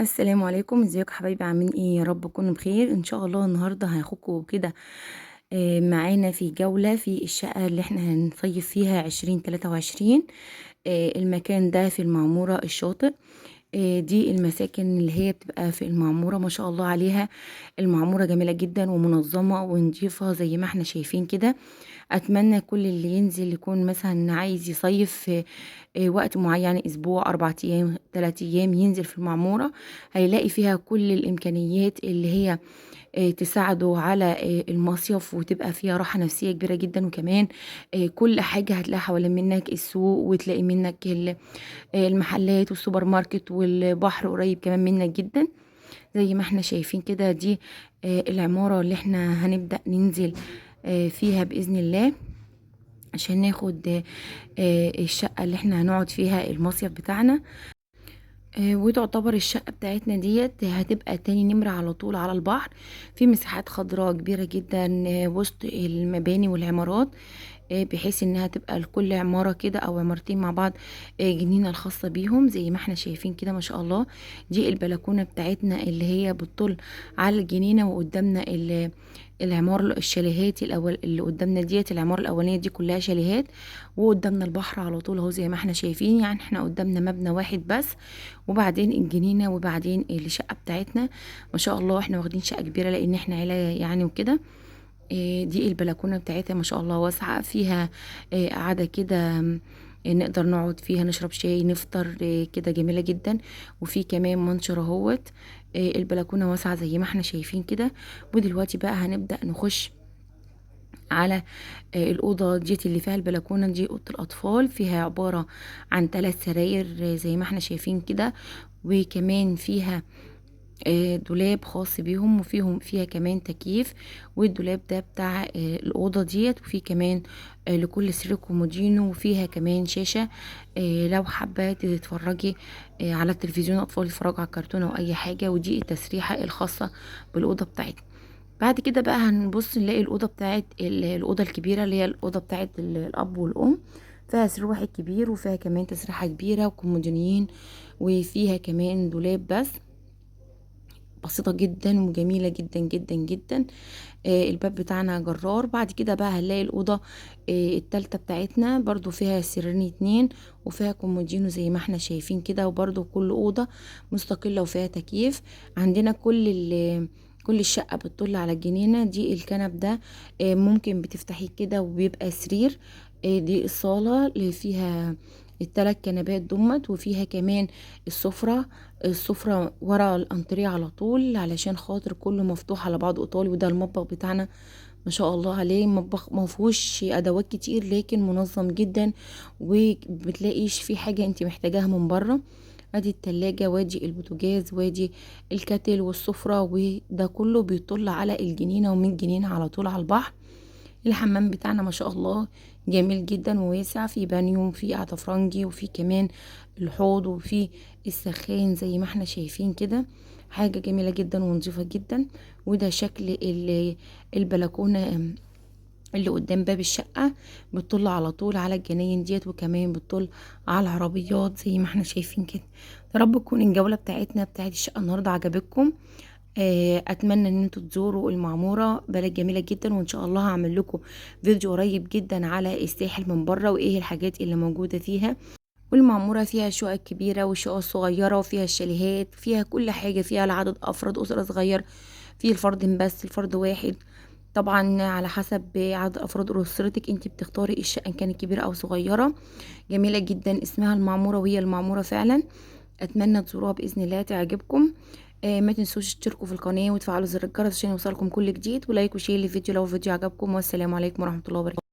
السلام عليكم، ازيكم حبايبي؟ عاملين ايه؟ يا رب تكونوا بخير. ان شاء الله النهارده هاخدكم كده معانا في جولة في الشقة اللي احنا هنصيف فيها 2023. المكان ده في المعمورة الشاطئ. دي المساكن اللي هي بتبقى في المعمورة، ما شاء الله عليها. المعمورة جميلة جدا ومنظمة ونضيفة زي ما احنا شايفين كده. اتمنى كل اللي ينزل يكون مثلا عايز يصيف في وقت معين، اسبوع، 4 ايام، 3 ايام، ينزل في المعمورة. هيلاقي فيها كل الامكانيات اللي هي تساعده على المصيف، وتبقى فيها راحة نفسية كبيرة جدا. وكمان كل حاجة هتلاقي حوالين منك السوق، وتلاقي منك المحلات والسوبر ماركت، والبحر قريب كمان منك جدا. زي ما احنا شايفين كده، دي العمارة اللي احنا هنبدأ ننزل فيها بإذن الله، عشان ناخد الشقة اللي احنا هنقعد فيها المصيف بتاعنا. وتعتبر الشقة بتاعتنا ديت هتبقى تاني نمرة على طول على البحر، في مساحات خضراء كبيرة جدا وسط المباني والعمارات. بحيث انها تبقى لكل عمارة كده او عمارتين مع بعض جنينة الخاصة بيهم، زي ما احنا شايفين كده ما شاء الله. دي البلكونة بتاعتنا اللي هي بتطل على الجنينة، وقدامنا العمار الشاليهات اللي قدامنا ديت. العمارة الاولانية دي كلها شاليهات، وقدامنا البحر على طول اهو زي ما احنا شايفين. يعني احنا قدامنا مبنى واحد بس، وبعدين الجنينة، وبعدين الشقة بتاعتنا. ما شاء الله احنا واخدين شقة كبيرة لان احنا عيلة يعني وكده. دي البلكونة بتاعتها ما شاء الله واسعة، فيها قعدة كده نقدر نقعد فيها نشرب شاي نفطر كده، جميلة جدا. وفي كمان منشر اهوت. البلكونة واسعة زي ما احنا شايفين كده. ودلوقتي بقى هنبدأ نخش على الأوضة ديت اللي فيها البلكونة. دي أوضة الأطفال، فيها عبارة عن 3 سراير زي ما احنا شايفين كده. وكمان فيها دولاب خاص بيهم، فيها كمان تكييف. والدولاب ده بتاع الأوضة ديت. وفي كمان لكل سرير كومودينو، وفيها كمان شاشة لو حابة تتفرجي على التلفزيون، أطفال يتفرجوا على الكرتون أو أي حاجة. ودي التسريحة الخاصة بالأوضة بتاعتنا. بعد كده بقى هنبص نلاقي الأوضة بتاعت الأوضة الكبيرة، اللي هي الأوضة بتاعت الأب والأم. فيها سرير واحد كبير، وفيها كمان تسريحة كبيرة وكومودينيين، وفيها كمان دولاب بس. بسيطة جدا وجميلة جدا جدا جدا. الباب بتاعنا جرار. بعد كده بقى هنلاقي الأوضة التالتة بتاعتنا، برضو فيها سريرين 2، وفيها كومودينو زي ما احنا شايفين كده. وبرضو كل أوضة مستقلة وفيها تكييف. عندنا كل الشقة بتطل على الجنينة. دي الكنب ده ممكن بتفتحيه كده وبيبقى سرير. دي الصالة اللي فيها ال3 كنبات دمت، وفيها كمان السفرة ورا الانتريه على طول، علشان خاطر كله مفتوح على بعض ايطالي. وده المطبخ بتاعنا ما شاء الله عليه. مطبخ ما فيهوش ادوات كتير، لكن منظم جدا، وبتلاقيش في حاجة انت محتاجاها من بره. ادي التلاجة، وادي البوتاجاز، وادي الكاتل والسفرة، وده كله بيطل على الجنينة، ومن الجنينة على طول على البحر. الحمام بتاعنا ما شاء الله جميل جدا وواسع، في بانيو، وفي قعدة فرنجي، وفي كمان الحوض، وفي السخان زي ما احنا شايفين كده. حاجة جميلة جدا ونظيفة جدا. وده شكل البلكونة اللي قدام باب الشقة، بتطل على طول على الجناين ديت، وكمان بتطل على العربيات زي ما احنا شايفين كده. يا رب تكون الجولة بتاعتنا بتاعت الشقة النهاردة عجبتكم. اتمنى ان انتوا تزوروا المعمورة، بلد جميلة جدا. وان شاء الله هعمل لكم فيديو قريب جدا على الساحل من بره، وايه الحاجات اللي موجودة فيها. والمعمورة فيها شقق كبيرة وشقق صغيرة، وفيها الشاليهات، فيها كل حاجة، فيها لعدد افراد اسرة صغير، في الفرد بس، الفرد واحد. طبعا على حسب عدد افراد اسرتك انت بتختاري الشقة ان كانت كبيرة او صغيرة. جميلة جدا، اسمها المعمورة، وهي المعمورة فعلا. اتمنى تزوروها باذن الله تعجبكم. ما تنسوش تشتركوا في القناة وتفعلوا زر الجرس عشان يوصلكم كل جديد، ولايك وشير للفيديو لو الفيديو عجبكم. والسلام عليكم ورحمة الله وبركاته.